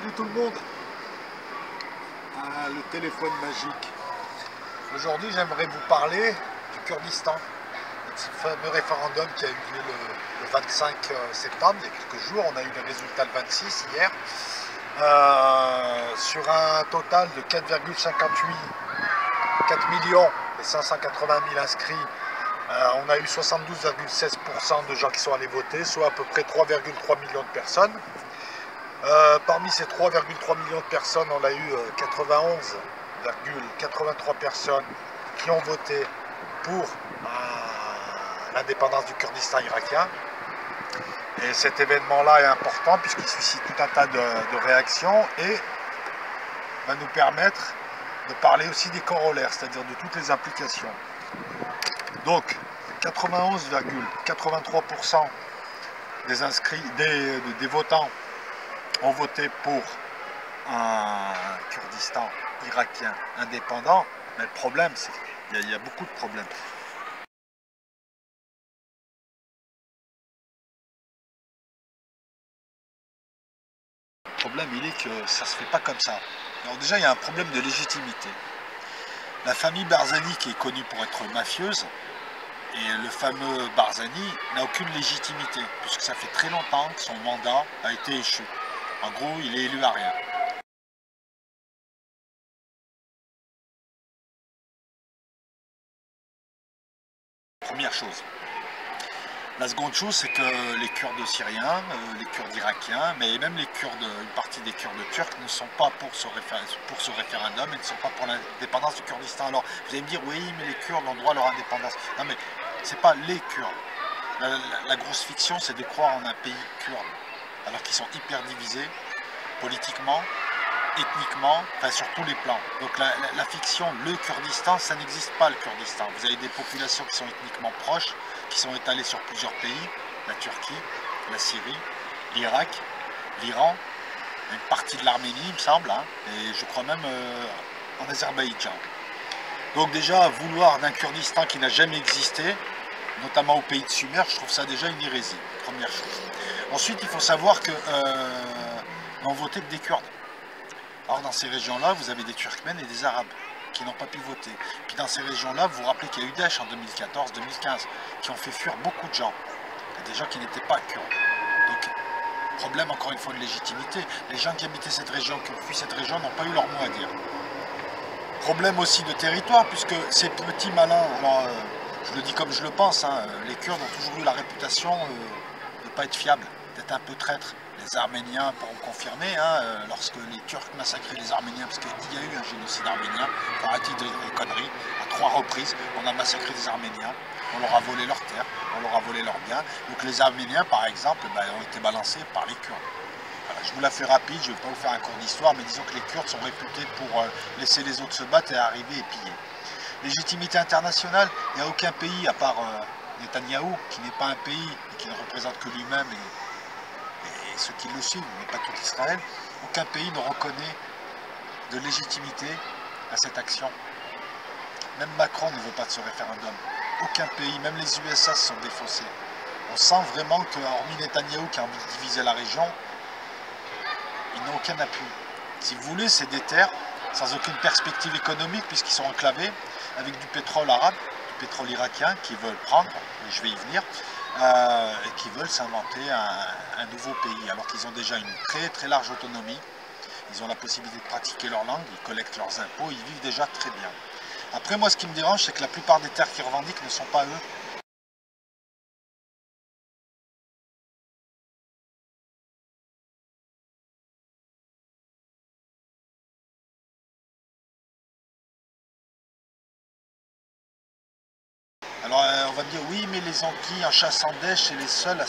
Salut tout le monde. Le téléphone magique. Aujourd'hui, j'aimerais vous parler du Kurdistan. Ce fameux référendum qui a eu lieu le 25 septembre, il y a quelques jours. On a eu les résultats le 26 hier. Sur un total de 4 millions et 580 000 inscrits, on a eu 72,16% de gens qui sont allés voter, soit à peu près 3,3 millions de personnes. Parmi ces 3,3 millions de personnes, on a eu 91,83 personnes qui ont voté pour l'indépendance du Kurdistan irakien. Et cet événement-là est important puisqu'il suscite tout un tas de réactions et va nous permettre de parler aussi des corollaires, c'est-à-dire de toutes les implications. Donc, 91,83% des inscrits, des votants ont voté pour un Kurdistan irakien indépendant, mais le problème, c'est qu'il y a beaucoup de problèmes. Le problème, il est que ça ne se fait pas comme ça. Alors déjà, il y a un problème de légitimité. La famille Barzani, qui est connue pour être mafieuse, et le fameux Barzani n'a aucune légitimité, puisque ça fait très longtemps que son mandat a été échu. En gros, il est élu à rien. Première chose. La seconde chose, c'est que les Kurdes syriens, les Kurdes irakiens, mais même les Kurdes, une partie des Kurdes turcs ne sont pas pour ce référendum et ne sont pas pour l'indépendance du Kurdistan. Alors, vous allez me dire, oui, mais les Kurdes ont droit à leur indépendance. Non, mais c'est pas les Kurdes. La grosse fiction, c'est de croire en un pays kurde, alors qu'ils sont hyper divisés, politiquement, ethniquement, enfin sur tous les plans. Donc la fiction, le Kurdistan, ça n'existe pas le Kurdistan. Vous avez des populations qui sont ethniquement proches, qui sont étalées sur plusieurs pays, la Turquie, la Syrie, l'Irak, l'Iran, une partie de l'Arménie, il me semble, hein, et je crois même en Azerbaïdjan. Donc déjà, vouloir d'un Kurdistan qui n'a jamais existé, notamment au pays de Sumer, je trouve ça déjà une hérésie, première chose. Ensuite, il faut savoir que n'ont voté que des Kurdes. Alors dans ces régions-là, vous avez des Turkmènes et des Arabes qui n'ont pas pu voter. Puis dans ces régions-là, vous vous rappelez qu'il y a eu Daesh en 2014-2015, qui ont fait fuir beaucoup de gens. Il y a des gens qui n'étaient pas kurdes. Donc, problème encore une fois de légitimité. Les gens qui habitaient cette région, qui ont fui cette région, n'ont pas eu leur mot à dire. Problème aussi de territoire, puisque ces petits malins, alors je le dis comme je le pense, hein, les Kurdes ont toujours eu la réputation de ne pas être fiables, d'être un peu traîtres. Les Arméniens pourront confirmer, hein, lorsque les Turcs massacraient les Arméniens, parce qu'il y a eu un génocide arménien, il faut arrêter de dire des conneries, à 3 reprises, on a massacré les Arméniens, on leur a volé leurs terres, on leur a volé leurs biens. Donc les Arméniens, par exemple, ont été balancés par les Kurdes. Voilà, je vous la fais rapide, je ne vais pas vous faire un cours d'histoire, mais disons que les Kurdes sont réputés pour laisser les autres se battre et arriver et piller. Légitimité internationale, il n'y a aucun pays, à part Netanyahou, qui n'est pas un pays, et qui ne représente que lui-même et ceux qui le suivent, mais pas tout Israël, aucun pays ne reconnaît de légitimité à cette action. Même Macron ne veut pas de ce référendum. Aucun pays, même les USA se sont défaussés. On sent vraiment que, hormis Netanyahou qui a envie de diviser la région, ils n'ont aucun appui. Si vous voulez, c'est des terres sans aucune perspective économique puisqu'ils sont enclavés avec du pétrole arabe, du pétrole irakien qu'ils veulent prendre, et je vais y venir, et qui veulent s'inventer un nouveau pays, alors qu'ils ont déjà une très très large autonomie, ils ont la possibilité de pratiquer leur langue, ils collectent leurs impôts, ils vivent déjà très bien. Après moi ce qui me dérange c'est que la plupart des terres qu'ils revendiquent ne sont pas eux. Alors on va me dire oui mais les Antilles en chassant Daesh c'est les seuls à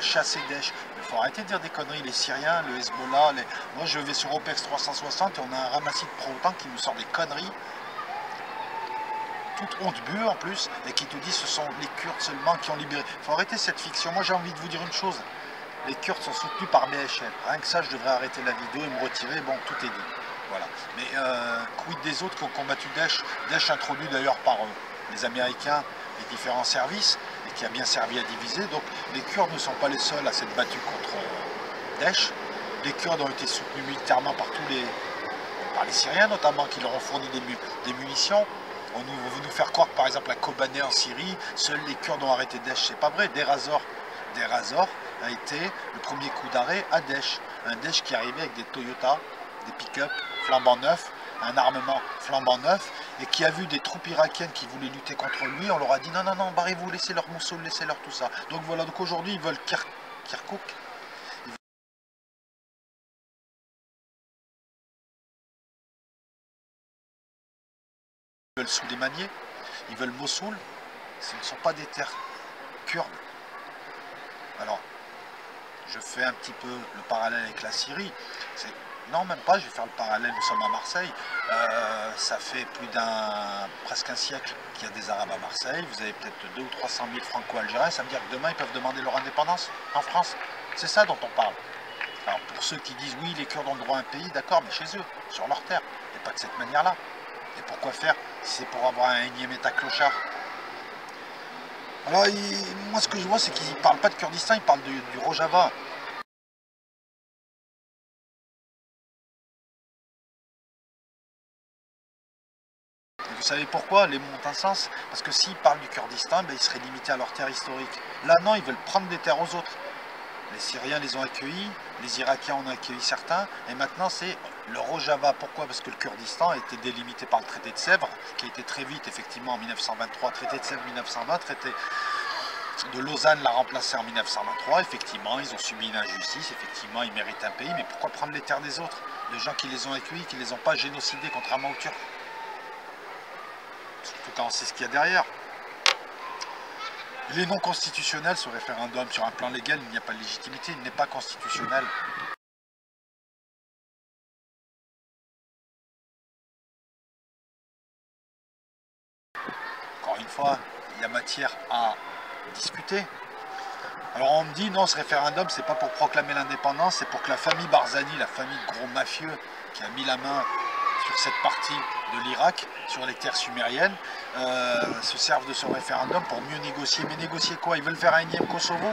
chasser Daesh. Il faut arrêter de dire des conneries, les Syriens, le Hezbollah, moi je vais sur OPEX 360 et on a un ramassis de pro-OTAN qui nous sort des conneries, toute honte bue en plus, et qui te dit ce sont les Kurdes seulement qui ont libéré. Il faut arrêter cette fiction. Moi j'ai envie de vous dire une chose, les Kurdes sont soutenus par BHL, rien que ça je devrais arrêter la vidéo et me retirer, bon tout est dit. Voilà. Mais quid des autres qui ont combattu Daesh, Daesh introduit d'ailleurs par les Américains, les différents services, et qui a bien servi à diviser. Donc les Kurdes ne sont pas les seuls à s'être battus contre Daesh. Les Kurdes ont été soutenus militairement par les Syriens notamment, qui leur ont fourni des munitions. On veut nous faire croire que par exemple à Kobané en Syrie, seuls les Kurdes ont arrêté Daesh. C'est pas vrai. Deir ez-Zor a été le premier coup d'arrêt à Daesh. Un Daesh qui arrivait avec des Toyota, des pick-up flambant neufs, un armement flambant neuf, et qui a vu des troupes irakiennes qui voulaient lutter contre lui. On leur a dit non, non, non, barrez-vous, laissez leur Mossoul, laissez leur tout ça. Donc voilà, donc aujourd'hui ils veulent Kirkuk. Ils veulent Souleymaniye, ils veulent Mossoul. Ce ne sont pas des terres kurdes. Alors, je fais un petit peu le parallèle avec la Syrie. Non, même pas, je vais faire le parallèle, nous sommes à Marseille. Ça fait presque un siècle qu'il y a des Arabes à Marseille. Vous avez peut-être 200 ou 300 000 franco-algériens. Ça veut dire que demain, ils peuvent demander leur indépendance en France. C'est ça dont on parle. Alors, pour ceux qui disent, oui, les Kurdes ont le droit à un pays, d'accord, mais chez eux, sur leur terre, et pas de cette manière-là. Et pourquoi faire si c'est pour avoir un énième État clochard? Alors, moi, ce que je vois, c'est qu'ils ne parlent pas de Kurdistan, ils parlent du Rojava. Vous savez pourquoi les mots ont un sens? Parce que s'ils parlent du Kurdistan, ben, ils seraient limités à leur terre historique. Là, non, ils veulent prendre des terres aux autres. Les Syriens les ont accueillis, les Irakiens en ont accueilli certains, et maintenant c'est le Rojava. Pourquoi? Parce que le Kurdistan a été délimité par le traité de Sèvres, qui a été très vite, effectivement, en 1923, traité de Sèvres 1920, traité de Lausanne l'a remplacé en 1923. Effectivement, ils ont subi une injustice, effectivement, ils méritent un pays, mais pourquoi prendre les terres des autres? De gens qui les ont accueillis, qui ne les ont pas génocidés, contrairement aux Turcs. Surtout quand on sait ce qu'il y a derrière. Il est non constitutionnel ce référendum. Sur un plan légal, il n'y a pas de légitimité, il n'est pas constitutionnel. Encore une fois, il y a matière à discuter. Alors on me dit non, ce référendum, c'est pas pour proclamer l'indépendance, c'est pour que la famille Barzani, la famille de gros mafieux qui a mis la main sur cette partie de l'Irak, sur les terres sumériennes, se servent de ce référendum pour mieux négocier. Mais négocier quoi? Ils veulent faire un énième Kosovo?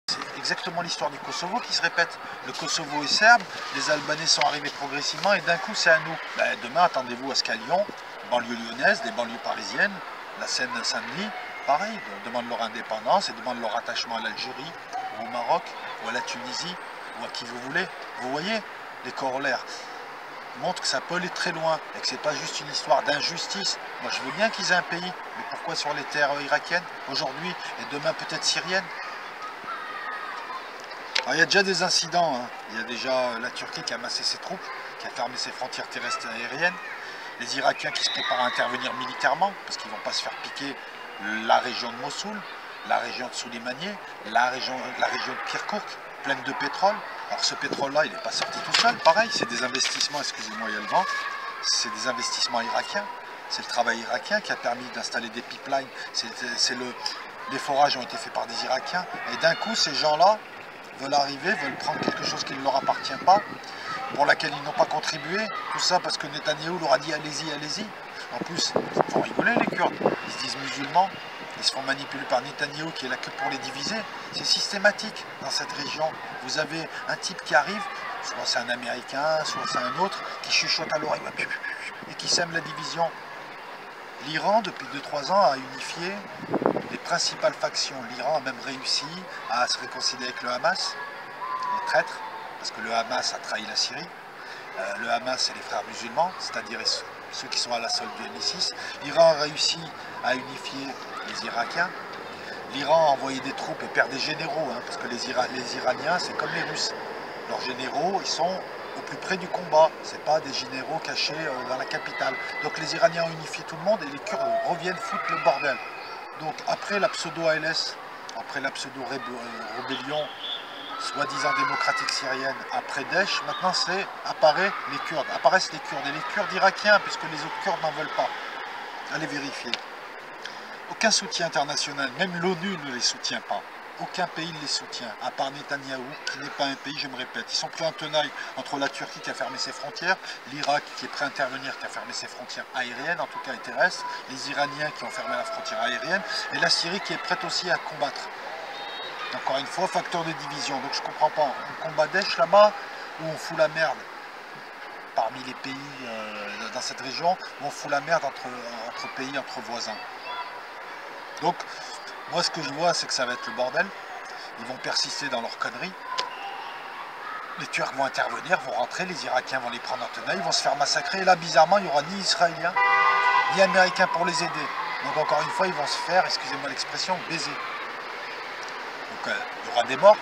C'est exactement l'histoire du Kosovo qui se répète. Le Kosovo est serbe, les Albanais sont arrivés progressivement et d'un coup c'est à nous. Ben, demain, attendez-vous à ce qu'à Lyon, banlieue lyonnaise, des banlieues parisiennes, la Seine-Saint-Denis, pareil, demandent leur indépendance et demandent leur attachement à l'Algérie, ou au Maroc, ou à la Tunisie, ou à qui vous voulez. Vous voyez, les corollaires montrent que ça peut aller très loin et que c'est pas juste une histoire d'injustice. Moi je veux bien qu'ils aient un pays, mais pourquoi sur les terres irakiennes aujourd'hui et demain peut-être syriennes? Alors, il y a déjà des incidents, hein. Il y a déjà la Turquie qui a massé ses troupes, qui a fermé ses frontières terrestres et aériennes, les Irakiens qui se préparent à intervenir militairement, parce qu'ils ne vont pas se faire piquer la région de Mossoul, la région de Souleymaniye, la région de Kirkuk, pleine de pétrole. Alors ce pétrole-là, il n'est pas sorti tout seul, pareil, c'est des investissements, excusez-moi, il y a le vent, c'est des investissements irakiens, c'est le travail irakien qui a permis d'installer des pipelines, les forages ont été faits par des Irakiens, et d'un coup, ces gens-là veulent arriver, veulent prendre quelque chose qui ne leur appartient pas, pour laquelle ils n'ont pas contribué, tout ça parce que Netanyahou leur a dit allez-y, allez-y. En plus, ils font rigoler les Kurdes, ils se disent musulmans, ils se font manipuler par Netanyahou qui est là que pour les diviser. C'est systématique dans cette région. Vous avez un type qui arrive, soit c'est un Américain, soit c'est un autre, qui chuchote à l'oreille et qui sème la division. L'Iran, depuis 2-3 ans, a unifié les principales factions. L'Iran a même réussi à se réconcilier avec le Hamas, les traîtres, parce que le Hamas a trahi la Syrie. Le Hamas, c'est les frères musulmans, c'est-à-dire ceux qui sont à la solde du MI6. L'Iran a réussi à unifier les Irakiens. L'Iran a envoyé des troupes et perd des généraux, hein, parce que les Iraniens, c'est comme les Russes. Leurs généraux, ils sont au plus près du combat. Ce n'est pas des généraux cachés dans la capitale. Donc les Iraniens ont unifié tout le monde et les Kurdes reviennent foutre le bordel. Donc après la pseudo-ALS, après la pseudo-rébellion, soi-disant démocratique syrienne, après Daesh, maintenant apparaissent les Kurdes, et les Kurdes irakiens, puisque les autres Kurdes n'en veulent pas. Allez vérifier. Aucun soutien international, même l'ONU ne les soutient pas. aucun pays ne les soutient, à part Netanyahou, qui n'est pas un pays, je me répète. Ils sont pris en tenaille entre la Turquie qui a fermé ses frontières, l'Irak qui est prêt à intervenir, qui a fermé ses frontières aériennes, en tout cas et terrestres, les Iraniens qui ont fermé la frontière aérienne, et la Syrie qui est prête aussi à combattre. Encore une fois, facteur de division. Donc je ne comprends pas, on combat Daesh là-bas, ou on fout la merde parmi les pays dans cette région, où on fout la merde entre pays, entre voisins. Donc, moi ce que je vois, c'est que ça va être le bordel. Ils vont persister dans leurs conneries. Les Turcs vont intervenir, vont rentrer, les Irakiens vont les prendre en tenaille, ils vont se faire massacrer. Et là, bizarrement, il n'y aura ni Israéliens, ni Américains pour les aider. Donc encore une fois, ils vont se faire, excusez-moi l'expression, baiser. Donc il y aura des morts,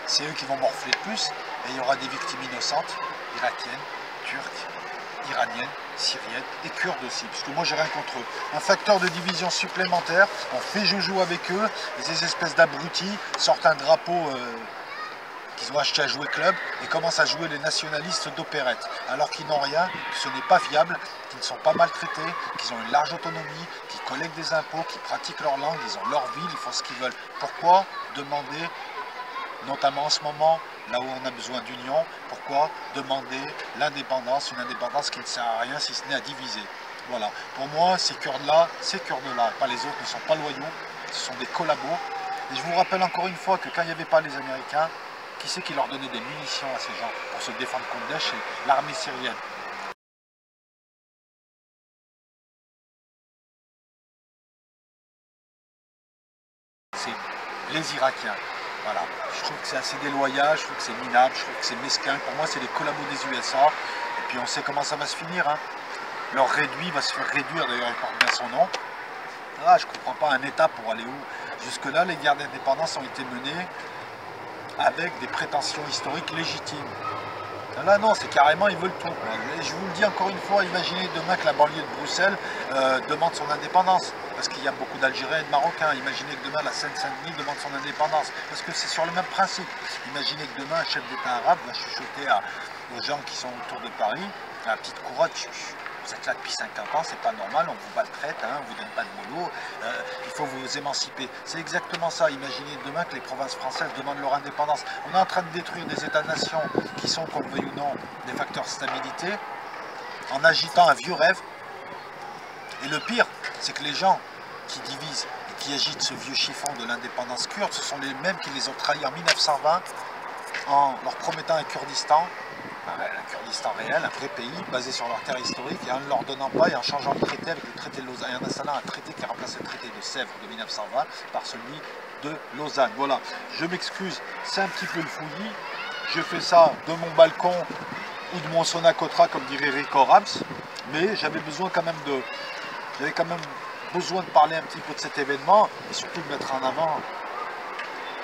c'est eux qui vont morfler le plus, et il y aura des victimes innocentes, irakiennes, turques, iraniennes, syriennes et kurdes aussi, parce que moi j'ai rien contre eux. Un facteur de division supplémentaire, on fait joujou avec eux, et ces espèces d'abrutis sortent un drapeau qu'ils ont acheté à Jouer Club et commencent à jouer les nationalistes d'opérette, alors qu'ils n'ont rien, que ce n'est pas fiable, qu'ils ne sont pas maltraités, qu'ils ont une large autonomie, qu'ils collectent des impôts, qu'ils pratiquent leur langue, ils ont leur ville, ils font ce qu'ils veulent. Pourquoi demander, notamment en ce moment, là où on a besoin d'union, pourquoi demander l'indépendance, une indépendance qui ne sert à rien si ce n'est à diviser? Voilà, pour moi, ces Kurdes-là, pas les autres, ne sont pas loyaux, ce sont des collabos. Et je vous rappelle encore une fois que quand il n'y avait pas les Américains, qui c'est qui leur donnait des munitions à ces gens pour se défendre contre Daesh? C'est l'armée syrienne. C'est les Irakiens. Voilà. Je trouve que c'est assez déloyal, je trouve que c'est minable, je trouve que c'est mesquin. Pour moi, c'est les collabos des USA. Et puis on sait comment ça va se finir. Hein. Leur réduit va se faire réduire, d'ailleurs, il porte bien son nom. Ah, je ne comprends pas un État pour aller où? Jusque-là, les guerres d'indépendance ont été menées avec des prétentions historiques légitimes. Là non, c'est carrément, ils veulent tout. Et je vous le dis encore une fois, imaginez demain que la banlieue de Bruxelles demande son indépendance, parce qu'il y a beaucoup d'Algériens et de Marocains. Imaginez que demain la Seine-Saint-Denis demande son indépendance, parce que c'est sur le même principe. Imaginez que demain un chef d'État arabe va chuchoter aux gens qui sont autour de Paris, à la petite couronne, vous êtes là depuis 50 ans, c'est pas normal, on vous maltraite, hein, on vous donne pas de boulot, il faut vous émanciper. C'est exactement ça. Imaginez demain que les provinces françaises demandent leur indépendance. On est en train de détruire des États-nations qui sont, qu'on le veuille ou non, des facteurs de stabilité, en agitant un vieux rêve. Et le pire, c'est que les gens qui divisent et qui agitent ce vieux chiffon de l'indépendance kurde, ce sont les mêmes qui les ont trahis en 1920 en leur promettant un Kurdistan réel, un vrai pays, basé sur leur terre historique, et en ne leur donnant pas, et en changeant le traité avec le traité de Lausanne, et en installant un traité qui a remplacé le traité de Sèvres de 1920 par celui de Lausanne. Voilà, je m'excuse, c'est un petit peu le fouillis, je fais ça de mon balcon ou de mon sonacotra, comme dirait Rico Rams, mais j'avais besoin quand même besoin de parler un petit peu de cet événement, et surtout de mettre en avant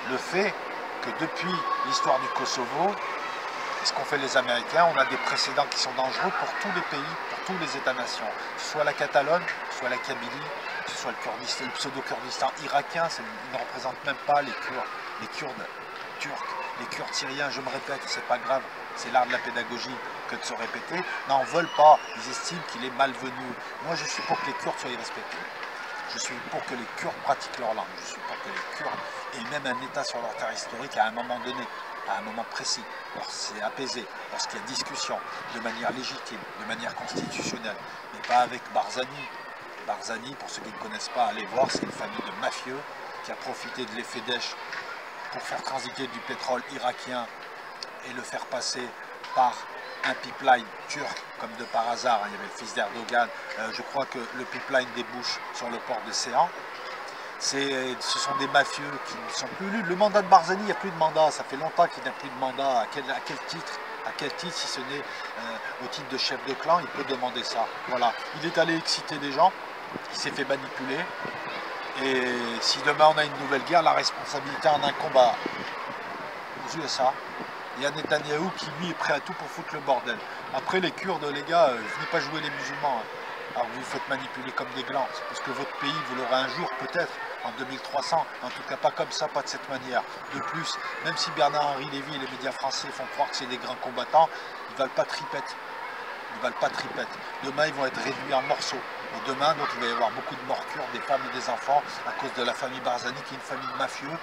le fait que depuis l'histoire du Kosovo, ce qu'ont fait les Américains, on a des précédents qui sont dangereux pour tous les pays, pour tous les États-nations. Soit la Catalogne, soit la Kabylie, soit le pseudo-Kurdistan irakien, ils ne représentent même pas les Kurdes turcs, les Kurdes syriens, je me répète, c'est pas grave, c'est l'art de la pédagogie que de se répéter, n'en veulent pas, ils estiment qu'il est malvenu. Moi je suis pour que les Kurdes soient respectés. Je suis pour que les Kurdes pratiquent leur langue, je suis pour que les Kurdes aient même un État sur leur terre historique à un moment donné, à un moment précis, lorsque c'est apaisé, lorsqu'il y a discussion, de manière légitime, de manière constitutionnelle, mais pas avec Barzani. Barzani, pour ceux qui ne connaissent pas, allez voir, c'est une famille de mafieux qui a profité de l'effet Daesh pour faire transiter du pétrole irakien et le faire passer par un pipeline turc, comme de par hasard, il y avait le fils d'Erdogan, je crois que le pipeline débouche sur le port de Céan. Ce sont des mafieux qui ne sont plus élus. Le mandat de Barzani, il n'y a plus de mandat, ça fait longtemps qu'il n'y a plus de mandat. À quel titre, si ce n'est au titre de chef de clan, il peut demander ça. Voilà, il est allé exciter des gens, il s'est fait manipuler, et si demain on a une nouvelle guerre, la responsabilité en incombe aux USA. Il y a Netanyahou qui lui est prêt à tout pour foutre le bordel. Après les Kurdes, les gars, venez pas jouer les musulmans. Hein. Alors vous vous faites manipuler comme des glands, parce que votre pays, vous l'aurez un jour peut-être, en 2300, en tout cas pas comme ça, pas de cette manière. De plus, même si Bernard-Henri Lévy et les médias français font croire que c'est des grands combattants, ils ne valent pas tripette. Ils ne valent pas tripette. Demain, ils vont être réduits en morceaux. Et demain, donc, il va y avoir beaucoup de morts kurdes, des femmes et des enfants, à cause de la famille Barzani, qui est une famille de mafieux,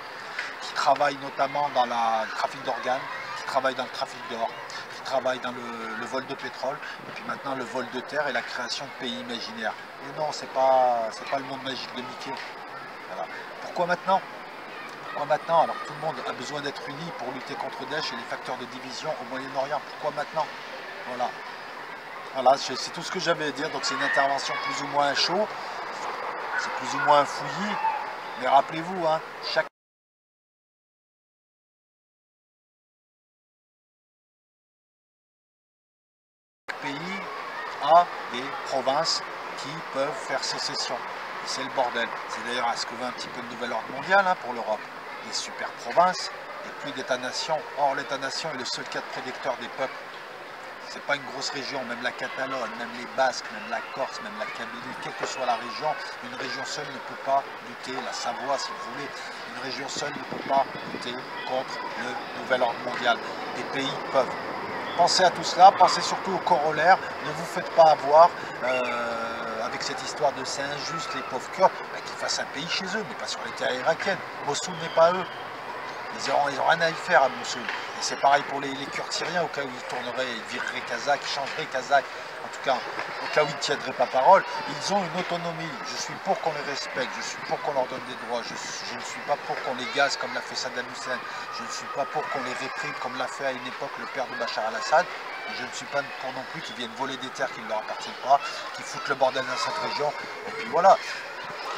qui travaillent notamment dans le trafic d'organes, qui travaillent dans le trafic d'or, qui travaillent dans le vol de pétrole, et puis maintenant le vol de terre et la création de pays imaginaires. Et non, c'est pas le monde magique de Mickey. Voilà. Pourquoi maintenant? Pourquoi maintenant, alors que tout le monde a besoin d'être uni pour lutter contre Daesh et les facteurs de division au Moyen-Orient? Pourquoi maintenant? Voilà. Voilà, c'est tout ce que j'avais à dire. Donc c'est une intervention plus ou moins chaud, c'est plus ou moins fouillis, mais rappelez-vous, hein, chaque pays a des provinces qui peuvent faire sécession. Et c'est le bordel. C'est d'ailleurs à ce que veut un petit peu de nouvel ordre mondial, hein, pour l'Europe. Des super provinces et plus d'État-nation. Or, l'État-nation est le seul cadre prédicteur des peuples. C'est pas une grosse région, même la Catalogne, même les Basques, même la Corse, même la Kabylie, quelle que soit la région, une région seule ne peut pas lutter, la Savoie si vous voulez, une région seule ne peut pas lutter contre le nouvel ordre mondial. Les pays peuvent. Pensez à tout cela, pensez surtout au corollaire, ne vous faites pas avoir avec cette histoire de c'est injuste, les pauvres Kurdes, qu'ils fassent un pays chez eux, mais pas sur les terres irakiennes. Mossoul n'est pas eux. Ils n'ont rien à y faire à Mossoul. Et c'est pareil pour les Kurdes syriens, au cas où ils tourneraient, ils vireraient kazakh, ils changeraient kazakh. En tout cas, au cas où ils ne tiendraient pas parole, ils ont une autonomie. Je suis pour qu'on les respecte, je suis pour qu'on leur donne des droits. Je ne suis pas pour qu'on les gaze comme l'a fait Saddam Hussein. Je ne suis pas pour qu'on les réprime comme l'a fait à une époque le père de Bachar al-Assad. Je ne suis pas pour non plus qu'ils viennent voler des terres qui ne leur appartiennent pas, qu'ils foutent le bordel dans cette région. Et puis voilà.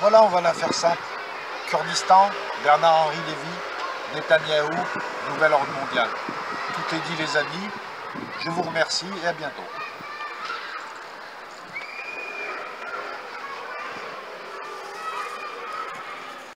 Voilà, on va la faire simple. Kurdistan, Bernard-Henri Lévy, Netanyahou, nouvel ordre mondial. Tout est dit les amis, je vous remercie et à bientôt.